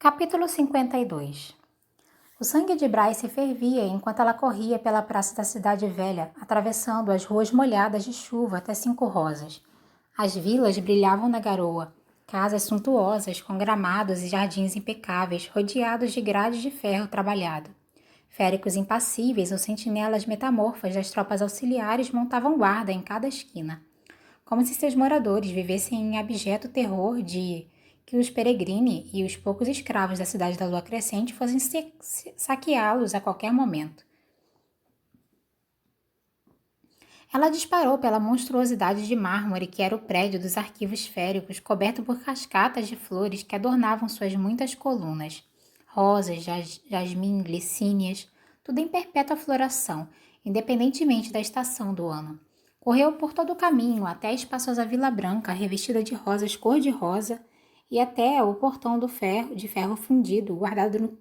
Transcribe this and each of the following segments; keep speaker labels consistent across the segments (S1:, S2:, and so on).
S1: Capítulo 52. O sangue de Bryce fervia enquanto ela corria pela praça da cidade velha, atravessando as ruas molhadas de chuva até Cinco Rosas. As vilas brilhavam na garoa, casas suntuosas com gramados e jardins impecáveis, rodeados de grades de ferro trabalhado. Féricos impassíveis ou sentinelas metamorfas das tropas auxiliares montavam guarda em cada esquina, como se seus moradores vivessem em abjeto terror de que os Peregrini e os poucos escravos da cidade da Lua Crescente fossem saqueá-los a qualquer momento. Ela disparou pela monstruosidade de mármore que era o prédio dos arquivos féricos, coberto por cascatas de flores que adornavam suas muitas colunas. Rosas, jasmim, glicínias, tudo em perpétua floração, independentemente da estação do ano. Correu por todo o caminho até a espaçosa Vila Branca, revestida de rosas cor-de-rosa, e até o portão de ferro fundido, guardado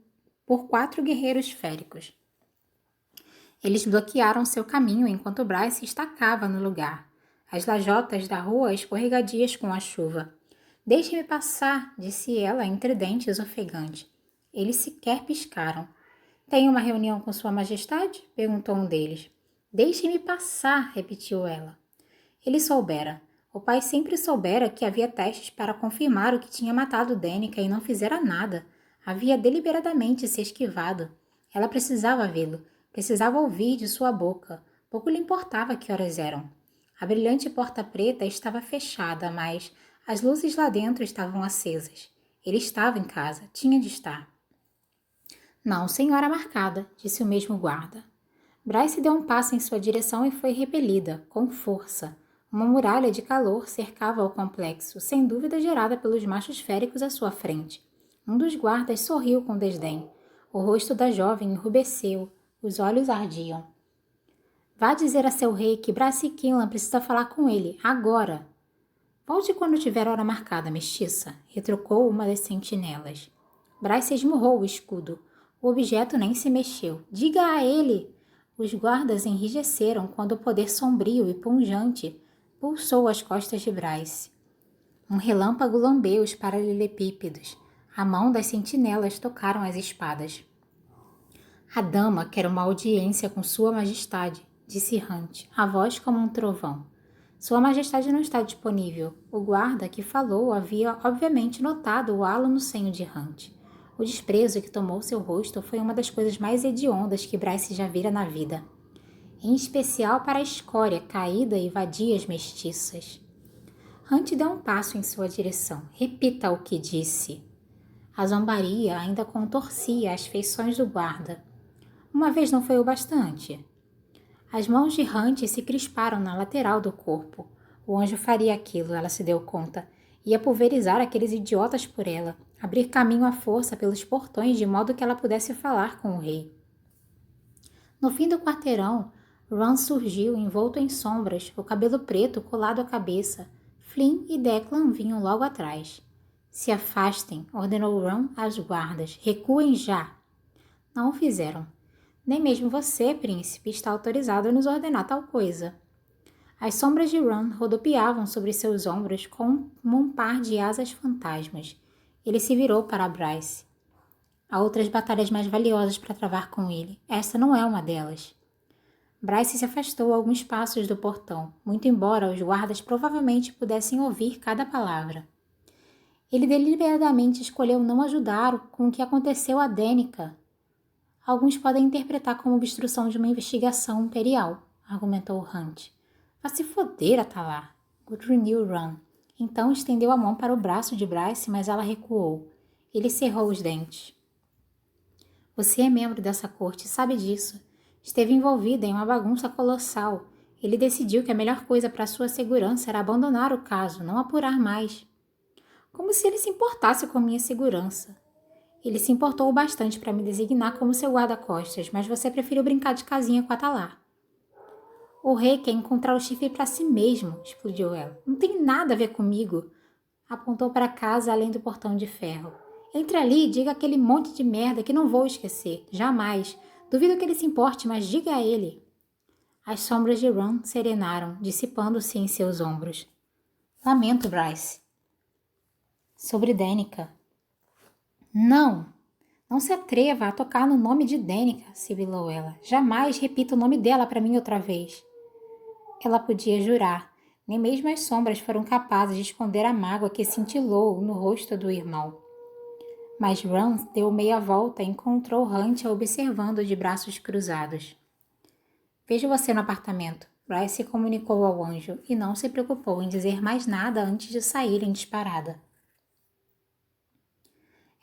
S1: por 4 guerreiros féricos. Eles bloquearam seu caminho enquanto Bryce se estacava no lugar, as lajotas da rua escorregadias com a chuva. "Deixe-me passar", disse ela entre dentes ofegante. Eles sequer piscaram. "Tem uma reunião com Sua Majestade?" perguntou um deles. "Deixe-me passar", repetiu ela. Ele soubera. O pai sempre soubera que havia testes para confirmar o que tinha matado Danica e não fizera nada. Havia deliberadamente se esquivado. Ela precisava vê-lo, precisava ouvir de sua boca. Pouco lhe importava que horas eram. A brilhante porta preta estava fechada, mas as luzes lá dentro estavam acesas. Ele estava em casa, tinha de estar. "Não, senhora marcada", disse o mesmo guarda. Bryce deu um passo em sua direção e foi repelida, com força. Uma muralha de calor cercava o complexo, sem dúvida gerada pelos machos féricos à sua frente. Um dos guardas sorriu com desdém. O rosto da jovem enrubesceu, os olhos ardiam. "Vá dizer a seu rei que Bryce Kinlan precisa falar com ele, agora." "Volte quando tiver hora marcada, mestiça", retrucou uma das sentinelas. Bryce esmurrou o escudo. O objeto nem se mexeu. "Diga a ele!" Os guardas enrijeceram quando o poder sombrio e pungente pulsou as costas de Bryce. Um relâmpago lambeu os paralelepípedos. A mão das sentinelas tocaram as espadas. "A dama quer uma audiência com Sua Majestade", disse Hunt, a voz como um trovão. "Sua Majestade não está disponível." O guarda que falou havia obviamente notado o halo no senho de Hunt. O desprezo que tomou seu rosto foi uma das coisas mais hediondas que Bryce já vira na vida. Em especial para a escória caída e vadias mestiças. Hunt deu um passo em sua direção. "Repita o que disse." A zombaria ainda contorcia as feições do guarda. "Uma vez não foi o bastante." As mãos de Hunt se crisparam na lateral do corpo. O anjo faria aquilo, ela se deu conta. Ia pulverizar aqueles idiotas por ela, abrir caminho à força pelos portões de modo que ela pudesse falar com o rei. No fim do quarteirão, Ron surgiu envolto em sombras, o cabelo preto colado à cabeça. Flynn e Declan vinham logo atrás. "Se afastem", ordenou Ron às guardas. "Recuem já." Não o fizeram. "Nem mesmo você, príncipe, está autorizado a nos ordenar tal coisa." As sombras de Ron rodopiavam sobre seus ombros como um par de asas fantasmas. Ele se virou para Bryce. "Há outras batalhas mais valiosas para travar com ele. Esta não é uma delas." Bryce se afastou alguns passos do portão, muito embora os guardas provavelmente pudessem ouvir cada palavra. Ele deliberadamente escolheu não ajudar com o que aconteceu a Danica. "Alguns podem interpretar como obstrução de uma investigação imperial", argumentou Hunt. "Vá se foder, Atalar", grunhiu Ron. Então estendeu a mão para o braço de Bryce, mas ela recuou. Ele cerrou os dentes. "Você é membro dessa corte, sabe disso. Esteve envolvida em uma bagunça colossal. Ele decidiu que a melhor coisa para sua segurança era abandonar o caso, não apurar mais." "Como se ele se importasse com minha segurança." "Ele se importou o bastante para me designar como seu guarda-costas, mas você preferiu brincar de casinha com Atalar." "O rei quer encontrar o chifre para si mesmo", explodiu ela. "Não tem nada a ver comigo." Apontou para casa além do portão de ferro. "Entre ali e diga aquele monte de merda que não vou esquecer. Jamais. Duvido que ele se importe, mas diga a ele." As sombras de Ron serenaram, dissipando-se em seus ombros. "Lamento, Bryce." "Sobre Danica." Não! Não se atreva a tocar no nome de Danica, sibilou ela. Jamais repita o nome dela para mim outra vez. Ela podia jurar. Nem mesmo as sombras foram capazes de esconder a mágoa que cintilou no rosto do irmão. Mas Ron deu meia volta e encontrou Hunt observando de braços cruzados. Vejo você no apartamento. Bryce comunicou ao anjo e não se preocupou em dizer mais nada antes de sair em disparada.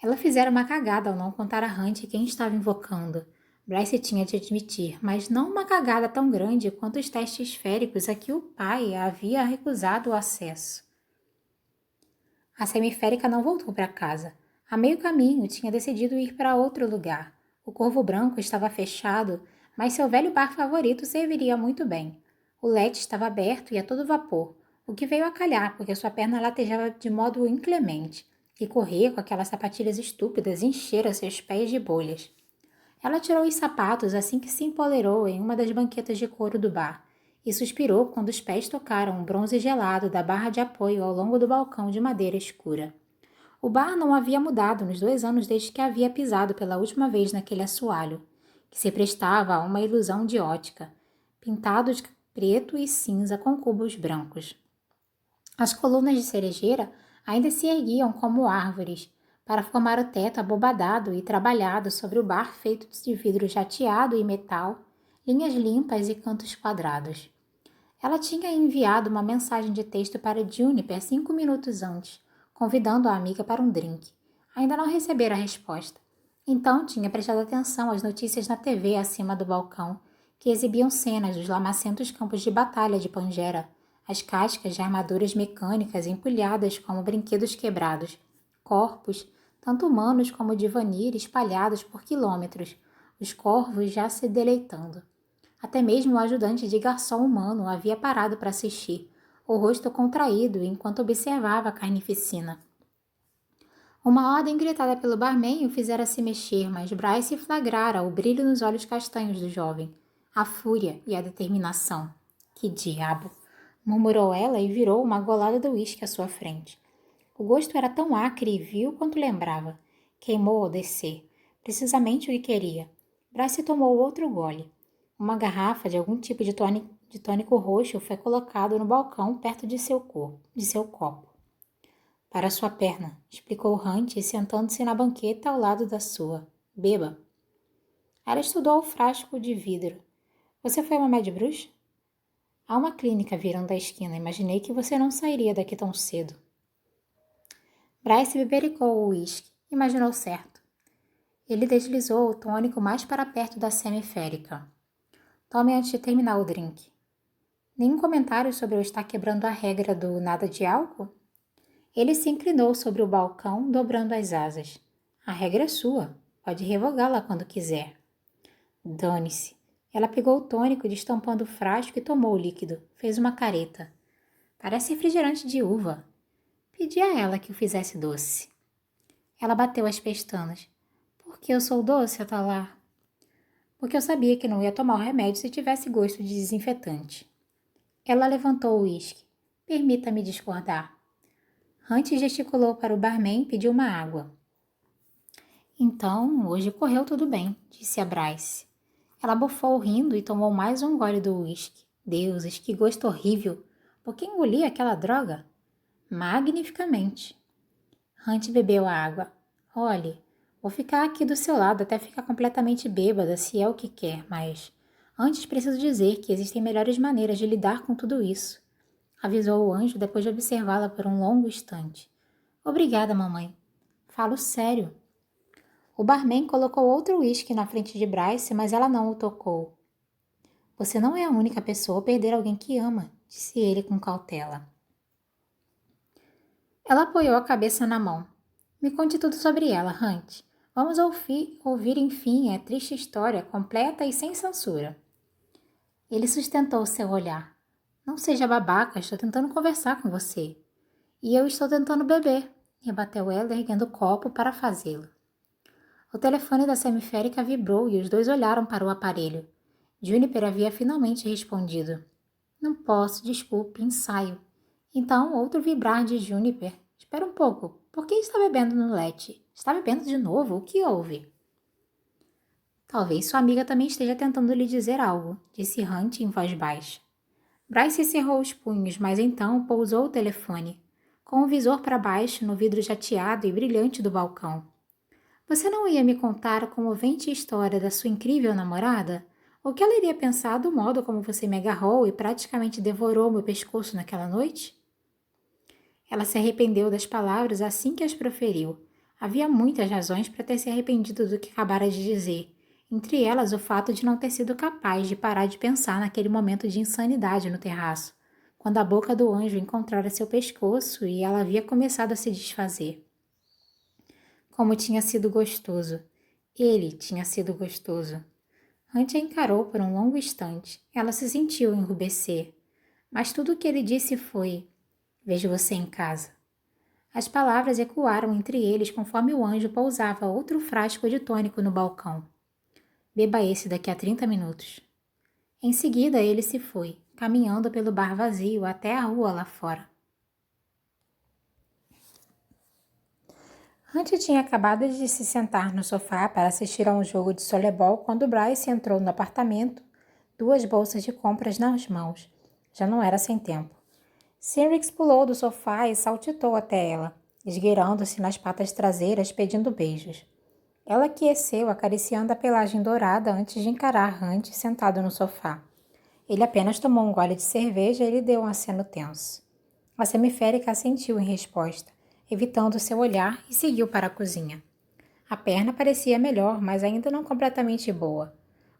S1: Ela fizera uma cagada ao não contar a Hunt quem estava invocando. Bryce tinha de admitir, mas não uma cagada tão grande quanto os testes féricos a que o pai havia recusado o acesso. A semiférica não voltou para casa. A meio caminho, tinha decidido ir para outro lugar. O Corvo Branco estava fechado, mas seu velho bar favorito serviria muito bem. O LED estava aberto e a todo vapor, o que veio a calhar porque sua perna latejava de modo inclemente, e correr com aquelas sapatilhas estúpidas enchera seus pés de bolhas. Ela tirou os sapatos assim que se empolerou em uma das banquetas de couro do bar, e suspirou quando os pés tocaram o bronze gelado da barra de apoio ao longo do balcão de madeira escura. O bar não havia mudado nos 2 anos desde que havia pisado pela última vez naquele assoalho, que se prestava a uma ilusão de ótica, pintado de preto e cinza com cubos brancos. As colunas de cerejeira ainda se erguiam como árvores, para formar o teto abobadado e trabalhado sobre o bar feito de vidro jateado e metal, linhas limpas e cantos quadrados. Ela tinha enviado uma mensagem de texto para Juniper 5 minutos antes, convidando a amiga para um drink. Ainda não recebera a resposta. Então tinha prestado atenção às notícias na TV acima do balcão, que exibiam cenas dos lamacentos campos de batalha de Pangera, as cascas de armaduras mecânicas empilhadas como brinquedos quebrados, corpos, tanto humanos como de Vanir, espalhados por quilômetros, os corvos já se deleitando. Até mesmo o ajudante de garçom humano havia parado para assistir, o rosto contraído enquanto observava a carnificina. Uma ordem gritada pelo barman o fizera se mexer, mas Bryce flagrara o brilho nos olhos castanhos do jovem, a fúria e a determinação. Que diabo! Murmurou ela e virou uma golada do uísque à sua frente. O gosto era tão acre e vil quanto lembrava. Queimou ao descer, precisamente o que queria. Bryce tomou outro gole. Uma garrafa de algum tipo de tônico roxo foi colocado no balcão perto de seu copo. Para sua perna, explicou Hunt, sentando-se na banqueta ao lado da sua. Beba. Ela estudou o frasco de vidro. Você foi uma média bruxa? Há uma clínica virando da esquina. Imaginei que você não sairia daqui tão cedo. Bryce bebericou o uísque. Imaginou certo. Ele deslizou o tônico mais para perto da semiférica. Tome antes de terminar o drink. Nenhum comentário sobre eu estar quebrando a regra do nada de álcool? Ele se inclinou sobre o balcão, dobrando as asas. A regra é sua. Pode revogá-la quando quiser. Dane-se. Ela pegou o tônico, destampando o frasco e tomou o líquido. Fez uma careta. Parece refrigerante de uva. Pedi a ela que o fizesse doce. Ela bateu as pestanas. Por que eu sou doce, Atalar? Porque eu sabia que não ia tomar o remédio se tivesse gosto de desinfetante. Ela levantou o uísque. Permita-me discordar. Hunt gesticulou para o barman e pediu uma água. Então, hoje correu tudo bem, disse a Bryce. Ela bufou rindo e tomou mais um gole do uísque. Deuses, que gosto horrível! Por que engoli aquela droga? Magnificamente. Hunt bebeu a água. Olhe, vou ficar aqui do seu lado até ficar completamente bêbada, se é o que quer, mas antes preciso dizer que existem melhores maneiras de lidar com tudo isso, avisou o anjo depois de observá-la por um longo instante. Obrigada, mamãe. Falo sério. O barman colocou outro uísque na frente de Bryce, mas ela não o tocou. Você não é a única pessoa a perder alguém que ama, disse ele com cautela. Ela apoiou a cabeça na mão. Me conte tudo sobre ela, Hunt. Vamos ouvir enfim a triste história, completa e sem censura. Ele sustentou seu olhar. Não seja babaca, estou tentando conversar com você. E eu estou tentando beber, rebateu ela, erguendo o copo para fazê-lo. O telefone da semiférica vibrou e os dois olharam para o aparelho. Juniper havia finalmente respondido. Não posso, desculpe, ensaio. Então, outro vibrar de Juniper. Espera um pouco. Por que está bebendo no leite? Está bebendo de novo? O que houve? Talvez sua amiga também esteja tentando lhe dizer algo, disse Hunt em voz baixa. Bryce cerrou os punhos, mas então pousou o telefone, com o visor para baixo no vidro jateado e brilhante do balcão. Você não ia me contar a comovente história da sua incrível namorada? O que ela iria pensar do modo como você me agarrou e praticamente devorou meu pescoço naquela noite? Ela se arrependeu das palavras assim que as proferiu. Havia muitas razões para ter se arrependido do que acabara de dizer, entre elas o fato de não ter sido capaz de parar de pensar naquele momento de insanidade no terraço, quando a boca do anjo encontrara seu pescoço e ela havia começado a se desfazer. Como tinha sido gostoso. Ele tinha sido gostoso. Hunt a encarou por um longo instante. Ela se sentiu enrubescer. Mas tudo o que ele disse foi: Vejo você em casa. As palavras ecoaram entre eles conforme o anjo pousava outro frasco de tônico no balcão. Beba esse daqui a 30 minutos. Em seguida, ele se foi, caminhando pelo bar vazio até a rua lá fora. Hunt tinha acabado de se sentar no sofá para assistir a um jogo de softball quando Bryce entrou no apartamento, duas bolsas de compras nas mãos. Já não era sem tempo. Cynrix pulou do sofá e saltitou até ela, esgueirando-se nas patas traseiras pedindo beijos. Ela aqueceu acariciando a pelagem dourada antes de encarar Hunt sentado no sofá. Ele apenas tomou um gole de cerveja e lhe deu um aceno tenso. A semiférica assentiu em resposta, evitando seu olhar, e seguiu para a cozinha. A perna parecia melhor, mas ainda não completamente boa.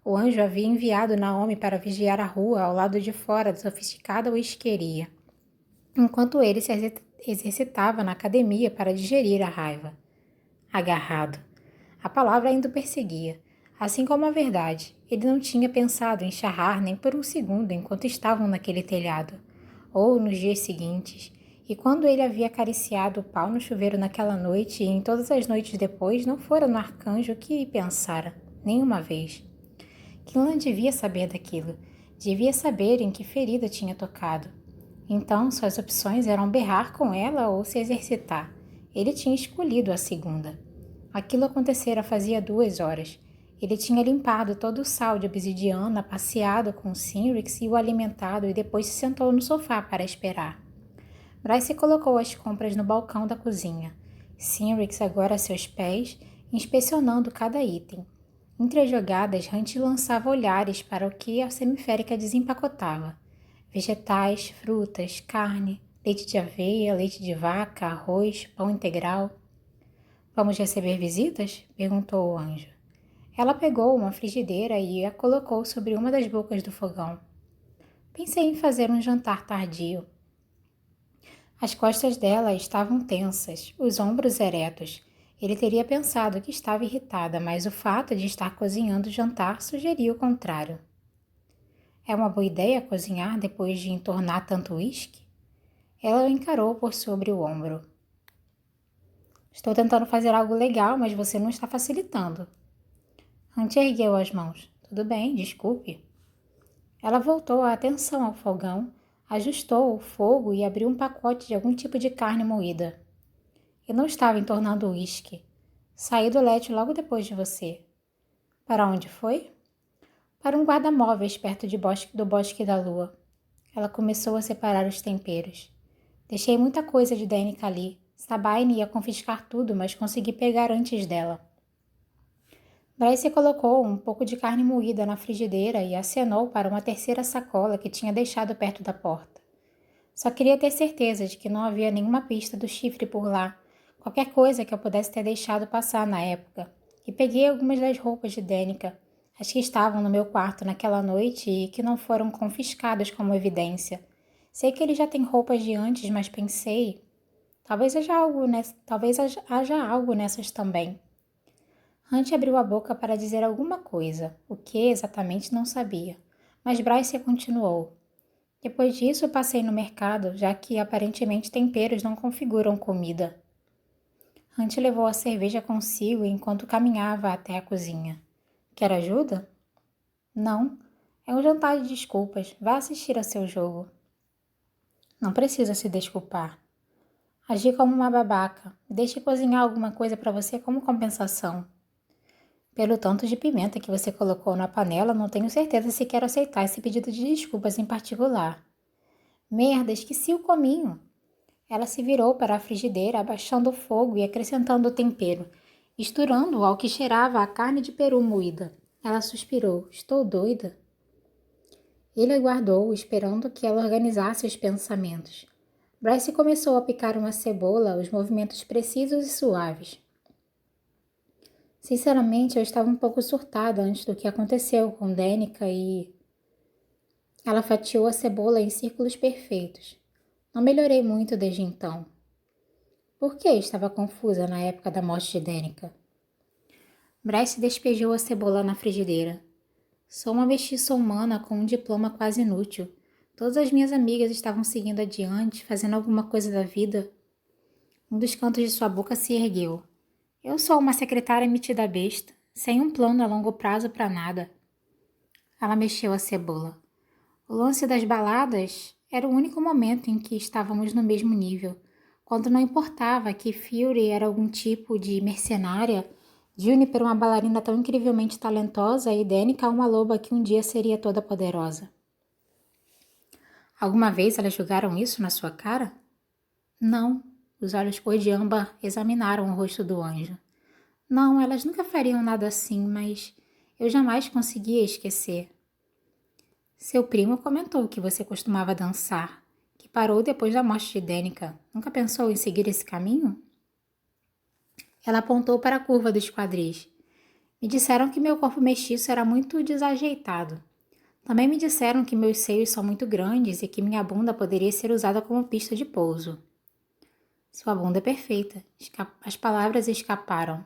S1: O anjo havia enviado Naomi para vigiar a rua ao lado de fora da sofisticada whiskeria, enquanto ele se exercitava na academia para digerir a raiva. Agarrado. A palavra ainda o perseguia, assim como a verdade. Ele não tinha pensado em charrar nem por um segundo enquanto estavam naquele telhado, ou nos dias seguintes, e quando ele havia acariciado o pau no chuveiro naquela noite e em todas as noites depois, não fora no arcanjo que pensara, nenhuma vez. Kinlan devia saber daquilo, devia saber em que ferida tinha tocado. Então, suas opções eram berrar com ela ou se exercitar. Ele tinha escolhido a segunda. Aquilo acontecera fazia 2 horas. Ele tinha limpado todo o sal de obsidiana, passeado com Cynrix e o alimentado e depois se sentou no sofá para esperar. Bryce colocou as compras no balcão da cozinha. Cynrix agora a seus pés, inspecionando cada item. Entre as jogadas, Hunt lançava olhares para o que a semiférica desempacotava. Vegetais, frutas, carne, leite de aveia, leite de vaca, arroz, pão integral. Vamos receber visitas? Perguntou o anjo. Ela pegou uma frigideira e a colocou sobre uma das bocas do fogão. Pensei em fazer um jantar tardio. As costas dela estavam tensas, os ombros eretos. Ele teria pensado que estava irritada, mas o fato de estar cozinhando o jantar sugeria o contrário. É uma boa ideia cozinhar depois de entornar tanto uísque? Ela o encarou por sobre o ombro. Estou tentando fazer algo legal, mas você não está facilitando. Hunt ergueu as mãos. Tudo bem, desculpe. Ela voltou a atenção ao fogão, ajustou o fogo e abriu um pacote de algum tipo de carne moída. Eu não estava entornando o uísque. Saí do leite logo depois de você. Para onde foi? Para um guarda-móveis perto do Bosque da Lua. Ela começou a separar os temperos. Deixei muita coisa de Danica ali. Sabine ia confiscar tudo, mas consegui pegar antes dela. Bryce colocou um pouco de carne moída na frigideira e acenou para uma terceira sacola que tinha deixado perto da porta. Só queria ter certeza de que não havia nenhuma pista do chifre por lá, qualquer coisa que eu pudesse ter deixado passar na época. E peguei algumas das roupas de Danica, as que estavam no meu quarto naquela noite e que não foram confiscadas como evidência. Sei que ele já tem roupas de antes, mas pensei... Talvez haja algo nessas também. Hunt abriu a boca para dizer alguma coisa, o que exatamente não sabia, mas Bryce continuou. Depois disso, passei no mercado, já que aparentemente temperos não configuram comida. Hunt levou a cerveja consigo enquanto caminhava até a cozinha. Quer ajuda? Não. É um jantar de desculpas. Vá assistir a seu jogo. Não precisa se desculpar. Agi como uma babaca. Deixe cozinhar alguma coisa para você como compensação. Pelo tanto de pimenta que você colocou na panela, não tenho certeza se quero aceitar esse pedido de desculpas em particular. Merda, esqueci o cominho. Ela se virou para a frigideira, abaixando o fogo e acrescentando o tempero, misturando-o ao que cheirava a carne de peru moída. Ela suspirou. Estou doida? Ele aguardou, esperando que ela organizasse os pensamentos. Bryce começou a picar uma cebola, os movimentos precisos e suaves. Sinceramente, eu estava um pouco surtada antes do que aconteceu com Danica e... Ela fatiou a cebola em círculos perfeitos. Não melhorei muito desde então. Por que estava confusa na época da morte de Danica? Bryce despejou a cebola na frigideira. Sou uma mestiça humana com um diploma quase inútil. Todas as minhas amigas estavam seguindo adiante, fazendo alguma coisa da vida. Um dos cantos de sua boca se ergueu. Eu sou uma secretária metida besta, sem um plano a longo prazo para nada. Ela mexeu a cebola. O lance das baladas era o único momento em que estávamos no mesmo nível, quando não importava que Fury era algum tipo de mercenária, Juniper uma bailarina tão incrivelmente talentosa e Danica uma loba que um dia seria toda poderosa. Alguma vez elas jogaram isso na sua cara? Não. Os olhos cor de âmbar examinaram o rosto do anjo. Não, elas nunca fariam nada assim, mas eu jamais conseguia esquecer. Seu primo comentou que você costumava dançar, que parou depois da morte de Danica. Nunca pensou em seguir esse caminho? Ela apontou para a curva dos quadris. Me disseram que meu corpo mestiço era muito desajeitado. Também me disseram que meus seios são muito grandes e que minha bunda poderia ser usada como pista de pouso. Sua bunda é perfeita. As palavras escaparam.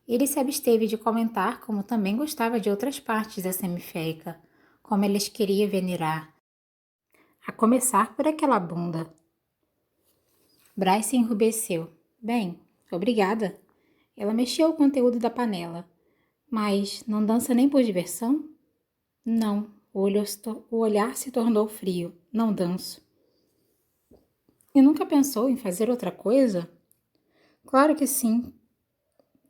S1: Ele se absteve de comentar como também gostava de outras partes da semiférica, como eles queria venerar. A começar por aquela bunda. Bryce enrubesceu. Bem, obrigada. Ela mexeu o conteúdo da panela. Mas não dança nem por diversão? Não. O olhar se tornou frio. Não danço. E nunca pensou em fazer outra coisa? Claro que sim.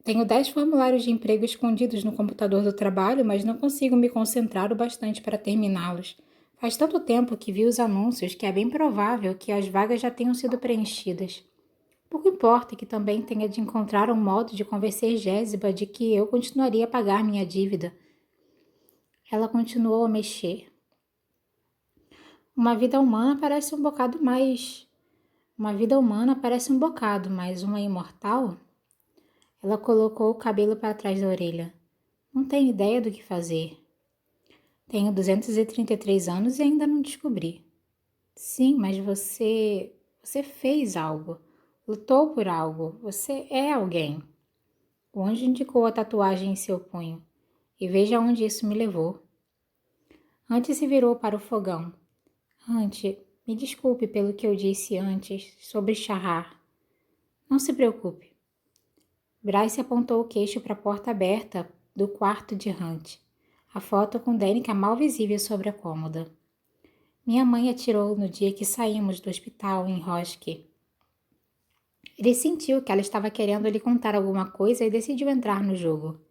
S1: Tenho 10 formulários de emprego escondidos no computador do trabalho, mas não consigo me concentrar o bastante para terminá-los. Faz tanto tempo que vi os anúncios que é bem provável que as vagas já tenham sido preenchidas. Pouco importa que também tenha de encontrar um modo de convencer Jéssica de que eu continuaria a pagar minha dívida. Ela continuou a mexer. Uma vida humana parece um bocado, mas uma imortal? Ela colocou o cabelo para trás da orelha. Não tenho ideia do que fazer. Tenho 233 anos e ainda não descobri. Sim, mas você fez algo. Lutou por algo. Você é alguém. O anjo indicou a tatuagem em seu punho. E veja onde isso me levou. Hunt se virou para o fogão. Hunt, me desculpe pelo que eu disse antes sobre charrar. Não se preocupe. Bryce apontou o queixo para a porta aberta do quarto de Hunt. A foto com Danica mal visível sobre a cômoda. Minha mãe a tirou no dia que saímos do hospital em Roski. Ele sentiu que ela estava querendo lhe contar alguma coisa e decidiu entrar no jogo.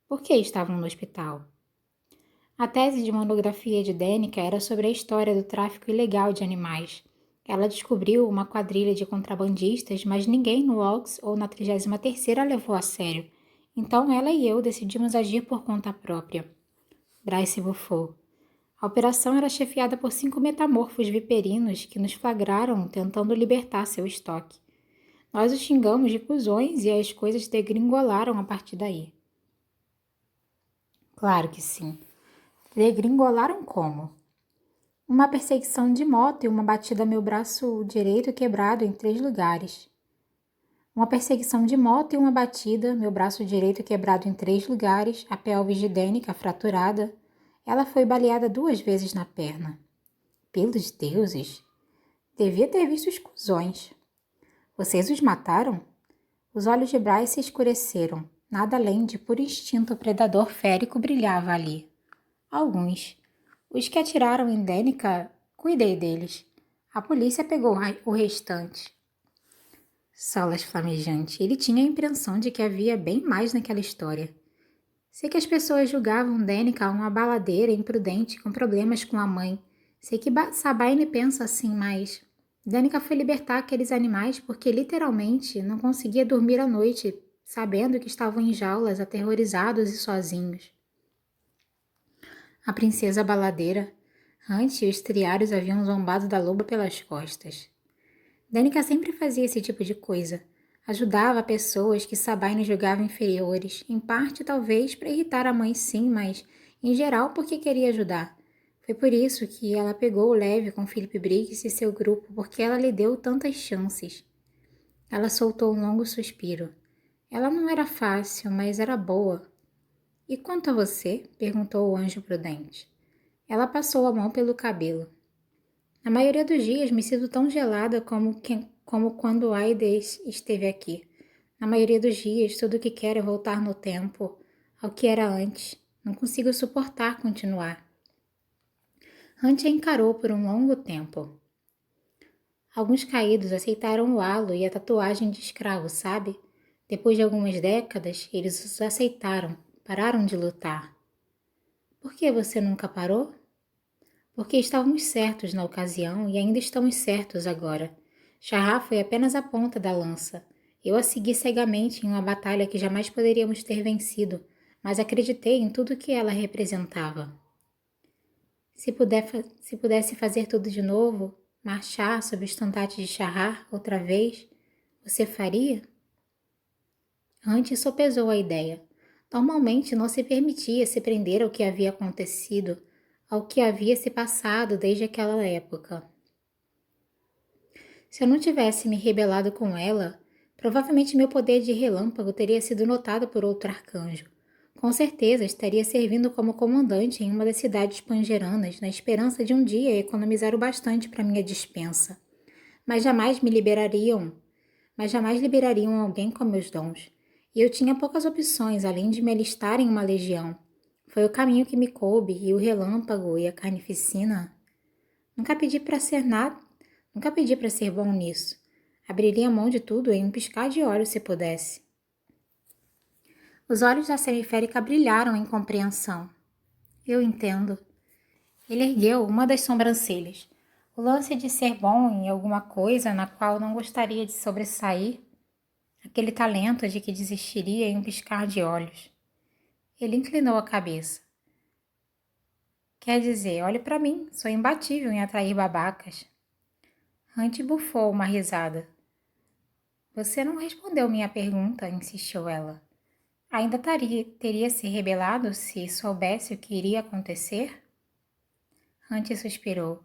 S1: Por que estavam no hospital? A tese de monografia de Danica era sobre a história do tráfico ilegal de animais. Ela descobriu uma quadrilha de contrabandistas, mas ninguém no Ox ou na 33ª a levou a sério. Então ela e eu decidimos agir por conta própria. Bryce bufou. A operação era chefiada por 5 metamorfos viperinos que nos flagraram tentando libertar seu estoque. Nós os xingamos de cuzões e as coisas degringolaram a partir daí. Claro que sim. Degringolaram como? Uma perseguição de moto e uma batida a meu braço direito quebrado em 3 lugares. Uma perseguição de moto e uma batida, meu braço direito quebrado em 3 lugares, a pelvis de Danica fraturada. Ela foi baleada 2 vezes na perna. Pelos deuses! Devia ter visto os cuzões. Vocês os mataram? Os olhos de Bryce se escureceram. Nada além de puro instinto predador férico brilhava ali. Alguns. Os que atiraram em Danica, cuidei deles. A polícia pegou o restante. Solas flamejante. Ele tinha a impressão de que havia bem mais naquela história. Sei que as pessoas julgavam Danica uma baladeira imprudente com problemas com a mãe. Sei que Sabine pensa assim, mas Danica foi libertar aqueles animais porque literalmente não conseguia dormir à noite, sabendo que estavam em jaulas, aterrorizados e sozinhos. A princesa baladeira, Hunt e os triários haviam zombado da loba pelas costas. Danica sempre fazia esse tipo de coisa. Ajudava pessoas que Sabine julgava inferiores, em parte talvez para irritar a mãe sim, mas em geral porque queria ajudar. Foi por isso que ela pegou leve com Philip Briggs e seu grupo, porque ela lhe deu tantas chances. Ela soltou um longo suspiro. Ela não era fácil, mas era boa. E quanto a você? Perguntou o anjo prudente. Ela passou a mão pelo cabelo. Na maioria dos dias me sinto tão gelada como quando Aides esteve aqui. Na maioria dos dias, tudo o que quero é voltar no tempo, ao que era antes. Não consigo suportar continuar. Hunt a encarou por um longo tempo. Alguns caídos aceitaram o halo e a tatuagem de escravo, sabe? Depois de algumas décadas, eles os aceitaram, pararam de lutar. Por que você nunca parou? Porque estávamos certos na ocasião e ainda estamos certos agora. Shahar foi apenas a ponta da lança. Eu a segui cegamente em uma batalha que jamais poderíamos ter vencido, mas acreditei em tudo que ela representava. Se pudesse fazer tudo de novo, marchar sob o estandarte de Shahar outra vez, você faria? Antes sopesou a ideia. Normalmente não se permitia se prender ao que havia acontecido, ao que havia se passado desde aquela época. Se eu não tivesse me rebelado com ela, provavelmente meu poder de relâmpago teria sido notado por outro arcanjo. Com certeza estaria servindo como comandante em uma das cidades pangeranas, na esperança de um dia economizar o bastante para minha despensa. Mas jamais liberariam alguém com meus dons. E eu tinha poucas opções, além de me alistar em uma legião. Foi o caminho que me coube, e o relâmpago e a carnificina. Nunca pedi para ser bom nisso. Abriria mão de tudo em um piscar de olhos se pudesse. Os olhos da semiférica brilharam em compreensão. Eu entendo. Ele ergueu uma das sobrancelhas. O lance de ser bom em alguma coisa na qual não gostaria de sobressair, aquele talento de que desistiria em um piscar de olhos. Ele inclinou a cabeça. Quer dizer, olhe para mim, sou imbatível em atrair babacas. Hunt bufou uma risada. Você não respondeu minha pergunta, insistiu ela. Ainda teria se rebelado se soubesse o que iria acontecer? Hunt suspirou.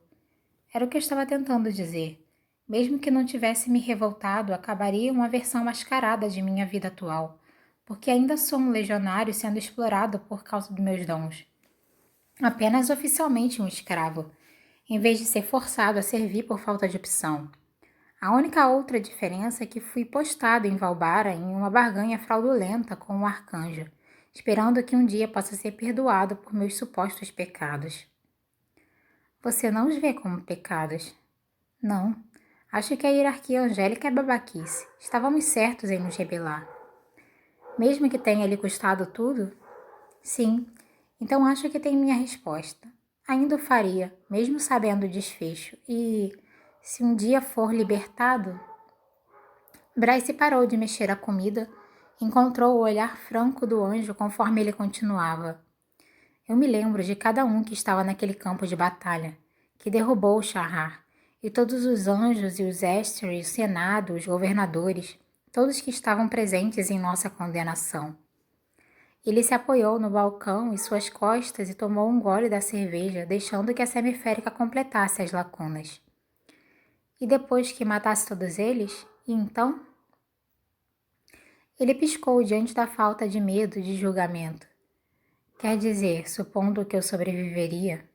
S1: Era o que eu estava tentando dizer. Mesmo que não tivesse me revoltado, acabaria uma versão mascarada de minha vida atual, porque ainda sou um legionário sendo explorado por causa dos meus dons. Apenas oficialmente um escravo, em vez de ser forçado a servir por falta de opção. A única outra diferença é que fui postado em Valbara em uma barganha fraudulenta com o arcanjo, esperando que um dia possa ser perdoado por meus supostos pecados. Você não os vê como pecados? Não. Acho que a hierarquia angélica é babaquice. Estávamos certos em nos rebelar. Mesmo que tenha lhe custado tudo? Sim. Então acho que tem minha resposta. Ainda o faria, mesmo sabendo o desfecho. E, se um dia for libertado... Bryce parou de mexer a comida, encontrou o olhar franco do anjo conforme ele continuava. Eu me lembro de cada um que estava naquele campo de batalha, que derrubou o Shahar, e todos os anjos e os Esther, o Senado, os governadores, todos que estavam presentes em nossa condenação. Ele se apoiou no balcão e suas costas e tomou um gole da cerveja, deixando que a semiférica completasse as lacunas. E depois que matasse todos eles, e então? Ele piscou diante da falta de medo de julgamento. Quer dizer, supondo que eu sobreviveria?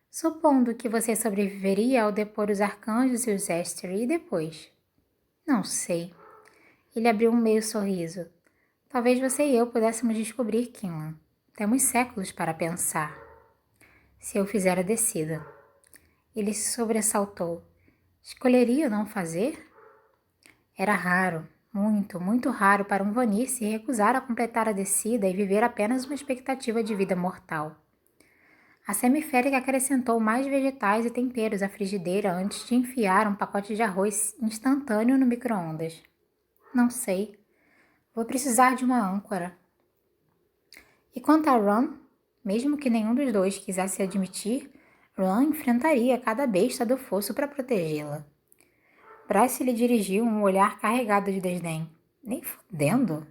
S1: Supondo que você sobreviveria ao depor os arcanjos e os Esther, e depois? Não sei. Ele abriu um meio sorriso. Talvez você e eu pudéssemos descobrir, Kinlan. Temos séculos para pensar. Se eu fizer a descida. Ele se sobressaltou. Escolheria não fazer? Era raro, muito, muito raro para um Vanir se recusar a completar a descida e viver apenas uma expectativa de vida mortal. A semiférica acrescentou mais vegetais e temperos à frigideira antes de enfiar um pacote de arroz instantâneo no micro-ondas. Não sei. Vou precisar de uma âncora. E quanto a Ron, mesmo que nenhum dos dois quisesse admitir, Ron enfrentaria cada besta do fosso para protegê-la. Bryce lhe dirigiu um olhar carregado de desdém. Nem fudendo.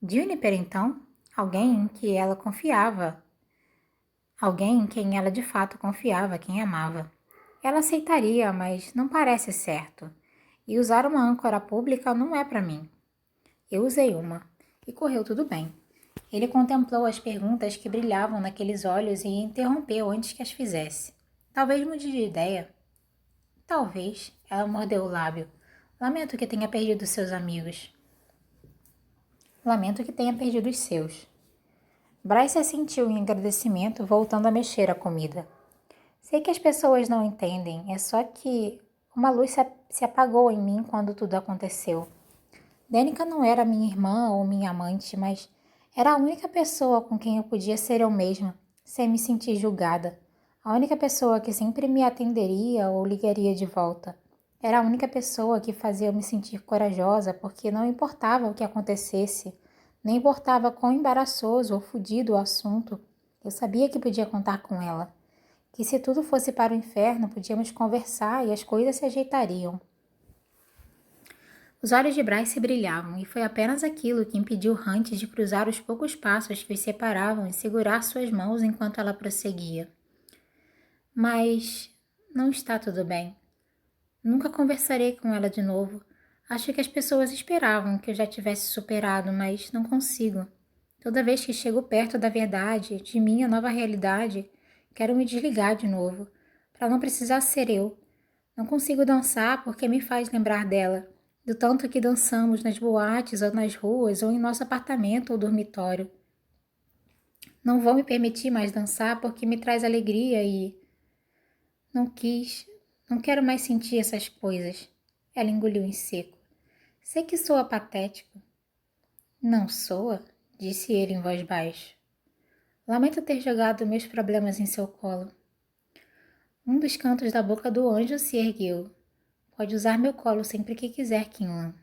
S1: Juniper, então, alguém em que ela confiava. Alguém em quem ela de fato confiava, quem amava. Ela aceitaria, mas não parece certo. E usar uma âncora pública não é para mim. Eu usei uma, e correu tudo bem. Ele contemplou as perguntas que brilhavam naqueles olhos e interrompeu antes que as fizesse. Talvez mude de ideia. Talvez, ela mordeu o lábio. Lamento que tenha perdido seus amigos. Lamento que tenha perdido os seus. Bryce assentiu em agradecimento, voltando a mexer a comida. Sei que as pessoas não entendem, é só que uma luz se apagou em mim quando tudo aconteceu. Danica não era minha irmã ou minha amante, mas era a única pessoa com quem eu podia ser eu mesma, sem me sentir julgada. A única pessoa que sempre me atenderia ou ligaria de volta. Era a única pessoa que fazia eu me sentir corajosa, porque não importava o que acontecesse, nem importava quão embaraçoso ou fodido o assunto, eu sabia que podia contar com ela. Que se tudo fosse para o inferno, podíamos conversar e as coisas se ajeitariam. Os olhos de Bryce brilhavam, e foi apenas aquilo que impediu Hunt de cruzar os poucos passos que os separavam e segurar suas mãos enquanto ela prosseguia. Mas não está tudo bem. Nunca conversarei com ela de novo. Acho que as pessoas esperavam que eu já tivesse superado, mas não consigo. Toda vez que chego perto da verdade, de minha nova realidade, quero me desligar de novo, para não precisar ser eu. Não consigo dançar porque me faz lembrar dela, do tanto que dançamos nas boates ou nas ruas ou em nosso apartamento ou dormitório. Não vou me permitir mais dançar porque me traz alegria e... Não quero mais sentir essas coisas. Ela engoliu em seco. Sei que soa patético. Não soa, disse ele em voz baixa. Lamento ter jogado meus problemas em seu colo. Um dos cantos da boca do anjo se ergueu. Pode usar meu colo sempre que quiser, Kinlan.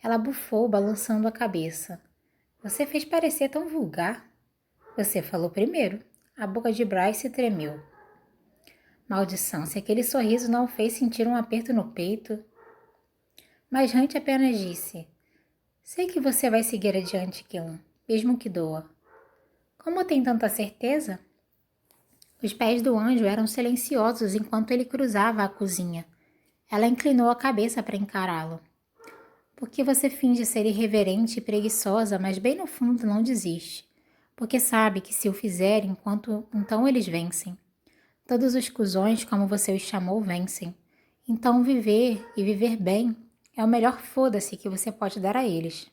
S1: Ela bufou, balançando a cabeça. Você fez parecer tão vulgar. Você falou primeiro. A boca de Bryce tremeu. Maldição, se aquele sorriso não o fez sentir um aperto no peito. Mas Hunt apenas disse: sei que você vai seguir adiante, Kinlan, mesmo que doa. Como tem tanta certeza? Os pés do anjo eram silenciosos enquanto ele cruzava a cozinha. Ela inclinou a cabeça para encará-lo. Porque você finge ser irreverente e preguiçosa, mas bem no fundo não desiste. Porque sabe que se o fizer, então eles vencem. Todos os cuzões, como você os chamou, vencem. Então viver, e viver bem, é o melhor foda-se que você pode dar a eles.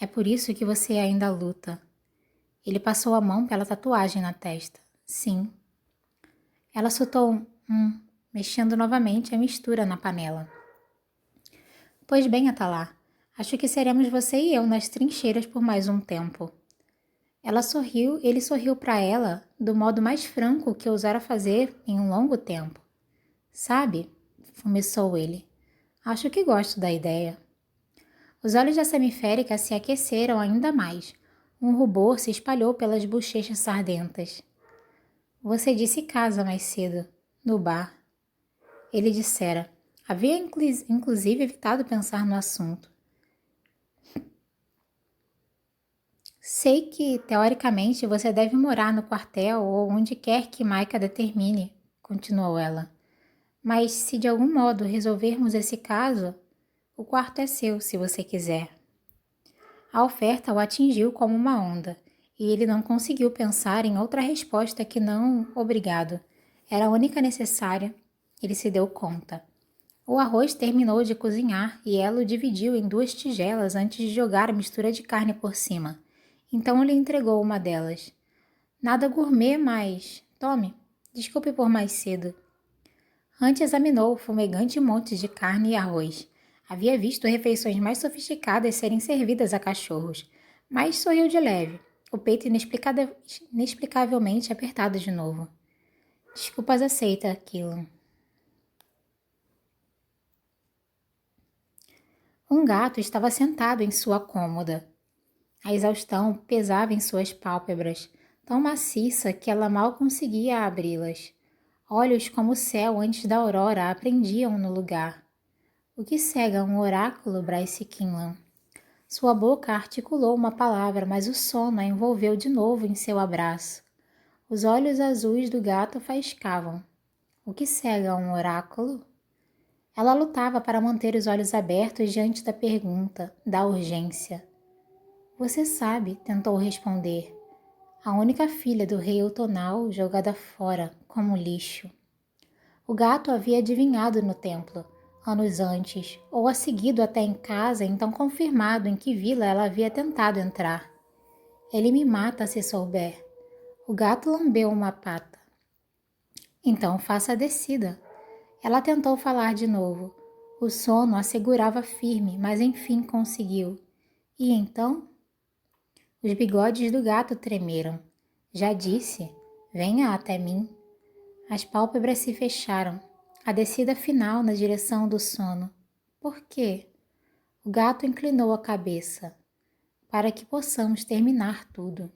S1: É por isso que você ainda luta. Ele passou a mão pela tatuagem na testa. Sim. Ela soltou mexendo novamente a mistura na panela. Pois bem, Atalá, acho que seremos você e eu nas trincheiras por mais um tempo. Ela sorriu, ele sorriu para ela do modo mais franco que ousara fazer em um longo tempo. Sabe, começou ele, acho que gosto da ideia. Os olhos da semiférica se aqueceram ainda mais. Um rubor se espalhou pelas bochechas sardentas. Você disse casa mais cedo, no bar. Ele dissera. Havia inclusive evitado pensar no assunto. Sei que, teoricamente, você deve morar no quartel ou onde quer que Maika determine, continuou ela. Mas se de algum modo resolvermos esse caso, o quarto é seu, se você quiser. A oferta o atingiu como uma onda, e ele não conseguiu pensar em outra resposta que não obrigado. Era a única necessária. Ele se deu conta. O arroz terminou de cozinhar e ela o dividiu em 2 tigelas antes de jogar a mistura de carne por cima. Então ele entregou uma delas. Nada gourmet, mas... Tome, desculpe por mais cedo. Hunt examinou o fumegante monte de carne e arroz. Havia visto refeições mais sofisticadas serem servidas a cachorros, mas sorriu de leve, o peito inexplicavelmente apertado de novo. Desculpas aceita, Killan. Um gato estava sentado em sua cômoda. A exaustão pesava em suas pálpebras, tão maciça que ela mal conseguia abri-las. Olhos como o céu antes da aurora a prendiam no lugar. O que cega um oráculo, Bryce Kinlan? Sua boca articulou uma palavra, mas o sono a envolveu de novo em seu abraço. Os olhos azuis do gato faiscavam. O que cega um oráculo? Ela lutava para manter os olhos abertos diante da pergunta, da urgência. Você sabe, tentou responder. A única filha do rei Eutonal jogada fora, como lixo. O gato havia adivinhado no templo, anos antes, ou a seguido até em casa, então confirmado em que vila ela havia tentado entrar. Ele me mata se souber. O gato lambeu uma pata. Então faça a descida. Ela tentou falar de novo. O sono a segurava firme, mas enfim conseguiu. E então? Os bigodes do gato tremeram. Já disse, venha até mim. As pálpebras se fecharam. A descida final na direção do sono. Por quê? O gato inclinou a cabeça. Para que possamos terminar tudo.